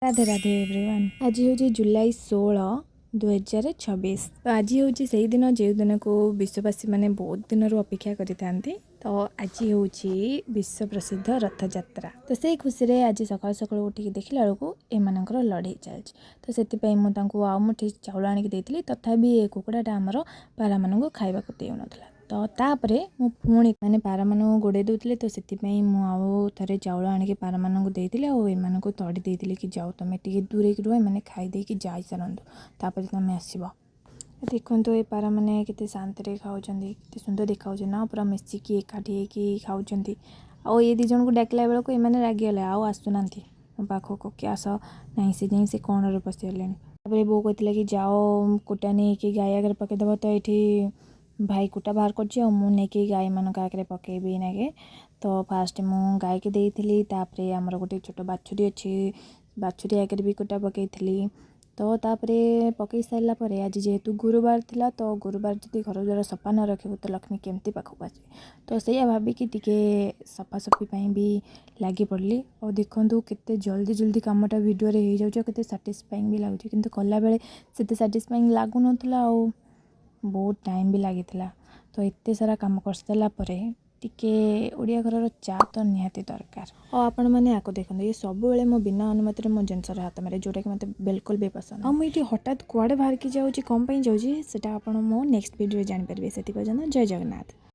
Radhe Radhe everyone. आज हूँ जुलाई 16 2026। तो आज हूँ से दिन जो दिन को विश्ववासी मैंने बहुत दिन अपेक्षा करि तो आज हूँ विश्व प्रसिद्ध रथ यात्रा। तो से खुशी रे आज सकाल सकाल उठिक देखला बेलू एमर लड़े चलती। तो से मुझे चाउल आनिक देती तथापि ये कुकड़ाटा आमर पारा मानू खावा देना। तो तापरे मु पुणी माने पारा मानू गोड़े दूसरे तो से थे चाउल आनिक पारा मानू देती और तड़ी देती कि जाओ तुम टे दूरे रुह मैंने खाईदे जा सारतु तापर तुम आसब। देखो ये पारा मैंने केते शांति खाऊँ के सुंदर देखा ना पूरा मिसिकी एकाठी खाऊँ। आउ ये दी जन को डाकला बेलू एम रागिगले आसुना मो पाखक कि आस ना से कौन पशिगले। बो कहला कि जाओ कुटा नहीं कि गाय आगे पकईदेव। तो ये भाई कुटा बाहर कर गाय मान आगे पकईबी नागे। तो फास्ट मु गाय के देती तापरे आमर गोटे छोट बाछुरी अच्छी बाछुरी आगे भी कुटा पकई। तो तापरे पकई सारा आज जेहेतु गुरुवार थिला तो गुरुवार जदि घर द्वार सफा न रखिबू तो लक्ष्मी केमती पाखक आसबे। तो सैया भाविकी टिके सफासफी भी लगी पड़ली। और देखूँ केते जल्दी जल्दी कामटा वीडियो रे हो जाउछ केते सैटिस्फाइंग भी लगुच किंतु कला बेले सेते सैटिस्फाइंग लागु नथला और बहुत टाइम भी लगी। तो एते सारा काम कर सारा परे टिके ओडिया घर चा तो निहाती दरकार। और आपण मैंने आपको देखो ये सब बेले मो बिना अनुमति मो जिनसर हाथ मारे जोटा कि मत बिल्कुल भी पसंद। और मुझे हठात कुआड़े बाहर की जाऊँगी कम जाऊँगी सेटा आपण मो नेक्स्ट वीडियो जान पारे। से पर्यंत जय जगन्नाथ।